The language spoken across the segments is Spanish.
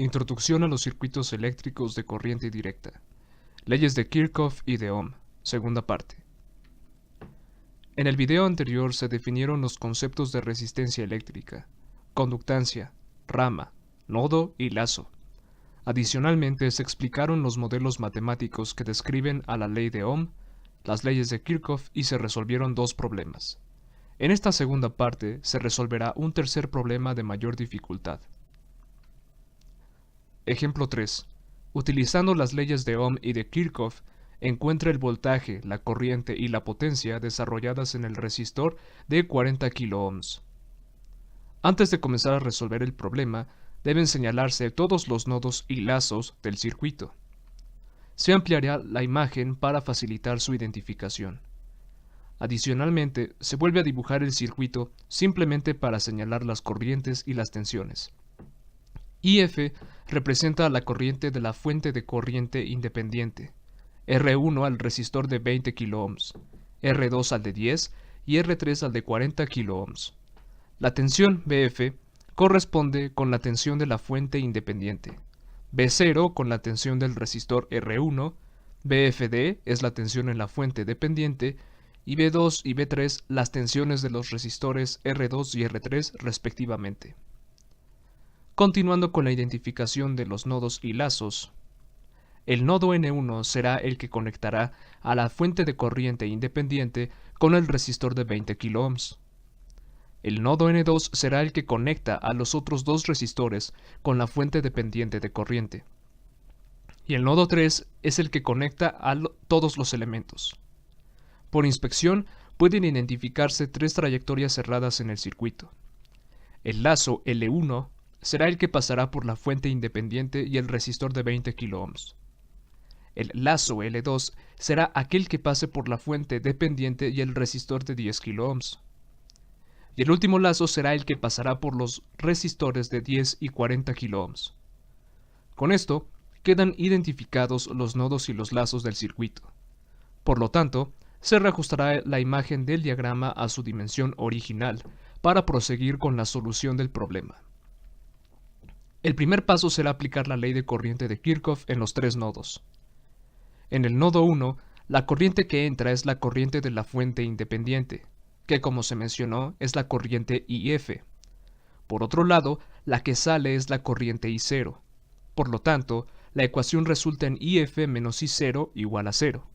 Introducción a los circuitos eléctricos de corriente directa. Leyes de Kirchhoff y de Ohm. Segunda parte. En el video anterior se definieron los conceptos de resistencia eléctrica, conductancia, rama, nodo y lazo. Adicionalmente se explicaron los modelos matemáticos que describen a la ley de Ohm, las leyes de Kirchhoff y se resolvieron dos problemas. En esta segunda parte se resolverá un tercer problema de mayor dificultad. Ejemplo 3. Utilizando las leyes de Ohm y de Kirchhoff, encuentra el voltaje, la corriente y la potencia desarrolladas en el resistor de 40 kiloohms. Antes de comenzar a resolver el problema, deben señalarse todos los nodos y lazos del circuito. Se ampliará la imagen para facilitar su identificación. Adicionalmente, se vuelve a dibujar el circuito simplemente para señalar las corrientes y las tensiones. IF representa a la corriente de la fuente de corriente independiente, R1 al resistor de 20 kiloohms, R2 al de 10 y R3 al de 40 kiloohms. La tensión BF corresponde con la tensión de la fuente independiente, B0 con la tensión del resistor R1, BFD es la tensión en la fuente dependiente y B2 y B3 las tensiones de los resistores R2 y R3 respectivamente. Continuando con la identificación de los nodos y lazos, el nodo N1 será el que conectará a la fuente de corriente independiente con el resistor de 20 kiloohms. El nodo N2 será el que conecta a los otros dos resistores con la fuente dependiente de corriente. Y el nodo 3 es el que conecta a todos los elementos. Por inspección pueden identificarse tres trayectorias cerradas en el circuito. El lazo L1 será el que pasará por la fuente independiente y el resistor de 20 kiloohms. El lazo L2 será aquel que pase por la fuente dependiente y el resistor de 10 kiloohms. Y el último lazo será el que pasará por los resistores de 10 y 40 kiloohms. Con esto, quedan identificados los nodos y los lazos del circuito. Por lo tanto, se reajustará la imagen del diagrama a su dimensión original para proseguir con la solución del problema. El primer paso será aplicar la ley de corriente de Kirchhoff en los tres nodos. En el nodo 1, la corriente que entra es la corriente de la fuente independiente, que como se mencionó es la corriente IF. Por otro lado, la que sale es la corriente I0. Por lo tanto, la ecuación resulta en IF menos I0 igual a 0.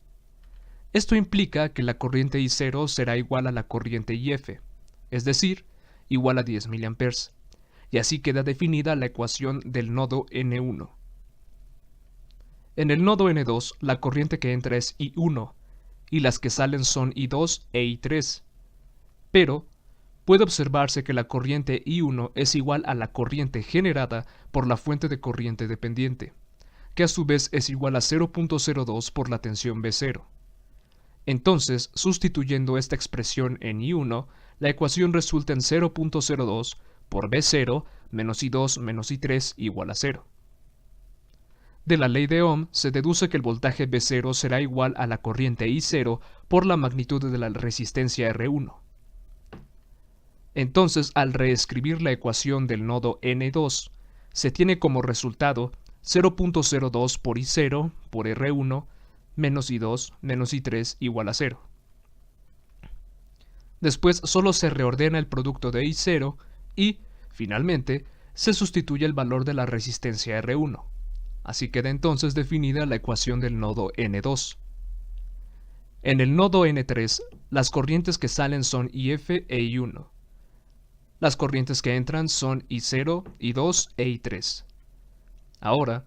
Esto implica que la corriente I0 será igual a la corriente IF, es decir, igual a 10 mA. Y así queda definida la ecuación del nodo N1. En el nodo N2, la corriente que entra es I1, y las que salen son I2 e I3. Pero, puede observarse que la corriente I1 es igual a la corriente generada por la fuente de corriente dependiente, que a su vez es igual a 0.02 por la tensión B0. Entonces, sustituyendo esta expresión en I1, la ecuación resulta en 0.02 por B0 menos I2 menos I3 igual a 0. De la ley de Ohm se deduce que el voltaje B0 será igual a la corriente I0 por la magnitud de la resistencia R1. Entonces, al reescribir la ecuación del nodo N2, se tiene como resultado 0.02 por I0 por R1 menos I2 menos I3 igual a 0. Después solo se reordena el producto de I0 y, finalmente, se sustituye el valor de la resistencia R1. Así queda entonces definida la ecuación del nodo N2. En el nodo N3, las corrientes que salen son IF e I1. Las corrientes que entran son I0, I2 e I3. Ahora,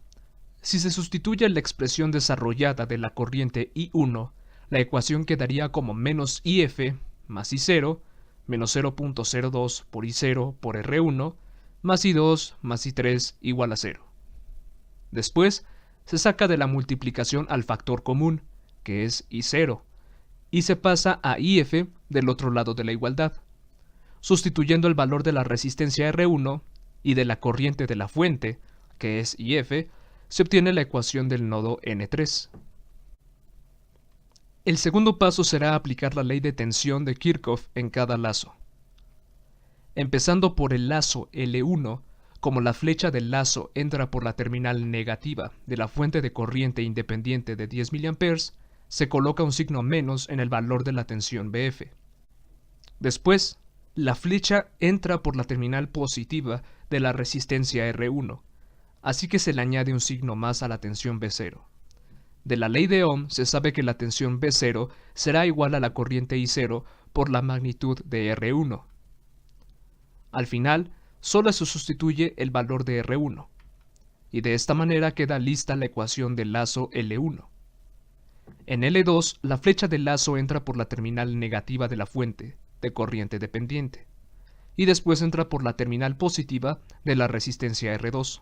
si se sustituye la expresión desarrollada de la corriente I1, la ecuación quedaría como menos IF más I0 menos 0.02 por I0 por R1 más I2 más I3 igual a 0. Después, se saca de la multiplicación al factor común, que es I0, y se pasa a IF del otro lado de la igualdad. Sustituyendo el valor de la resistencia R1 y de la corriente de la fuente, que es IF, se obtiene la ecuación del nodo N3. El segundo paso será aplicar la ley de tensión de Kirchhoff en cada lazo. Empezando por el lazo L1, como la flecha del lazo entra por la terminal negativa de la fuente de corriente independiente de 10 mA, se coloca un signo menos en el valor de la tensión BF. Después, la flecha entra por la terminal positiva de la resistencia R1, así que se le añade un signo más a la tensión B0. De la ley de Ohm se sabe que la tensión B0 será igual a la corriente I0 por la magnitud de R1. Al final, solo se sustituye el valor de R1, y de esta manera queda lista la ecuación del lazo L1. En L2, la flecha del lazo entra por la terminal negativa de la fuente de corriente dependiente, y después entra por la terminal positiva de la resistencia R2.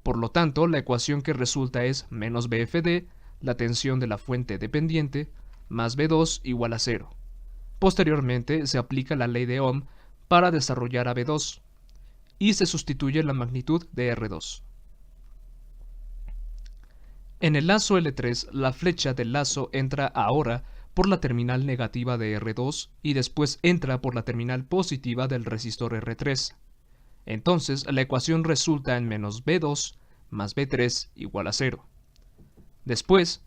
Por lo tanto, la ecuación que resulta es menos BFD, la tensión de la fuente dependiente, más B2 igual a 0. Posteriormente, se aplica la ley de Ohm para desarrollar a B2, y se sustituye la magnitud de R2. En el lazo L3, la flecha del lazo entra ahora por la terminal negativa de R2 y después entra por la terminal positiva del resistor R3. Entonces, la ecuación resulta en menos B2 más B3 igual a 0. Después,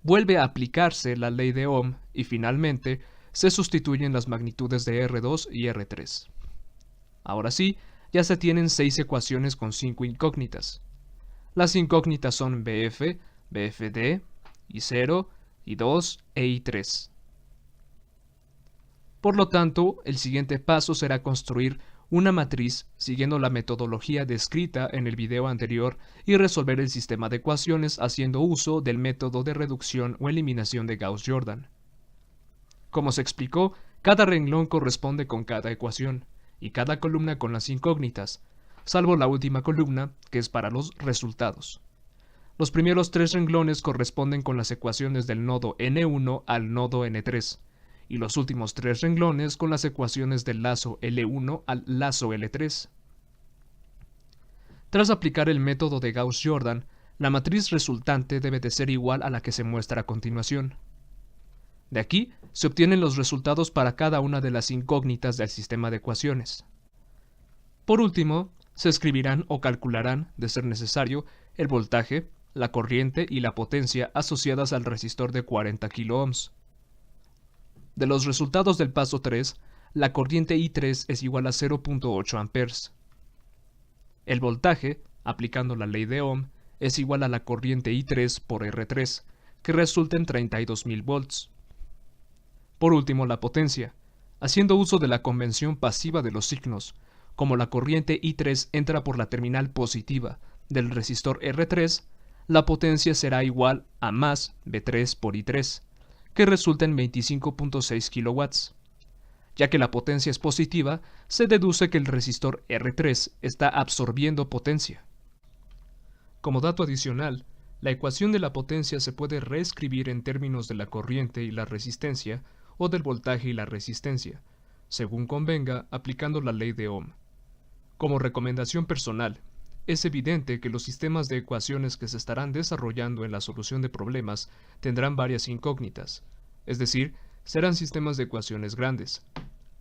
vuelve a aplicarse la ley de Ohm y finalmente se sustituyen las magnitudes de R2 y R3. Ahora sí, ya se tienen 6 ecuaciones con 5 incógnitas. Las incógnitas son BF, BFD, I0, I2 e I3. Por lo tanto, el siguiente paso será construir una matriz siguiendo la metodología descrita en el video anterior y resolver el sistema de ecuaciones haciendo uso del método de reducción o eliminación de Gauss-Jordan. Como se explicó, cada renglón corresponde con cada ecuación y cada columna con las incógnitas, salvo la última columna, que es para los resultados. Los primeros 3 renglones corresponden con las ecuaciones del nodo N1 al nodo N3, y los últimos 3 renglones con las ecuaciones del lazo L1 al lazo L3. Tras aplicar el método de Gauss-Jordan, la matriz resultante debe de ser igual a la que se muestra a continuación. De aquí se obtienen los resultados para cada una de las incógnitas del sistema de ecuaciones. Por último, se escribirán o calcularán, de ser necesario, el voltaje, la corriente y la potencia asociadas al resistor de 40 kΩ. De los resultados del paso 3, la corriente I3 es igual a 0.8 amperes. El voltaje, aplicando la ley de Ohm, es igual a la corriente I3 por R3, que resulta en 32.000 volts. Por último, la potencia. Haciendo uso de la convención pasiva de los signos, como la corriente I3 entra por la terminal positiva del resistor R3, la potencia será igual a más B3 por I3, que resulta en 25.6 kW. Ya que la potencia es positiva, se deduce que el resistor R3 está absorbiendo potencia. Como dato adicional, la ecuación de la potencia se puede reescribir en términos de la corriente y la resistencia o del voltaje y la resistencia, según convenga aplicando la ley de Ohm. Como recomendación personal, es evidente que los sistemas de ecuaciones que se estarán desarrollando en la solución de problemas tendrán varias incógnitas, es decir, serán sistemas de ecuaciones grandes.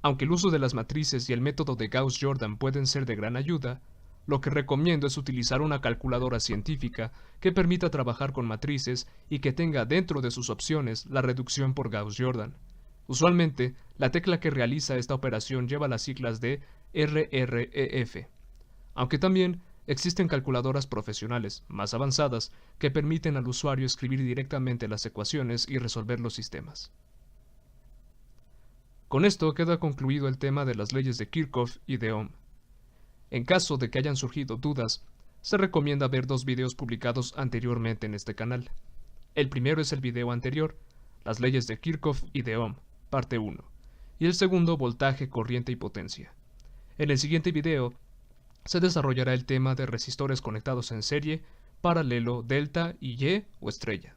Aunque el uso de las matrices y el método de Gauss-Jordan pueden ser de gran ayuda, lo que recomiendo es utilizar una calculadora científica que permita trabajar con matrices y que tenga dentro de sus opciones la reducción por Gauss-Jordan. Usualmente, la tecla que realiza esta operación lleva las siglas de RREF, aunque también existen calculadoras profesionales más avanzadas que permiten al usuario escribir directamente las ecuaciones y resolver los sistemas. Con esto queda concluido el tema de las leyes de Kirchhoff y de Ohm. En caso de que hayan surgido dudas, se recomienda ver 2 videos publicados anteriormente en este canal. El primero es el video anterior, las leyes de Kirchhoff y de Ohm, parte 1, y el segundo, voltaje, corriente y potencia. En el siguiente video se desarrollará el tema de resistores conectados en serie, paralelo, delta y Y o estrella.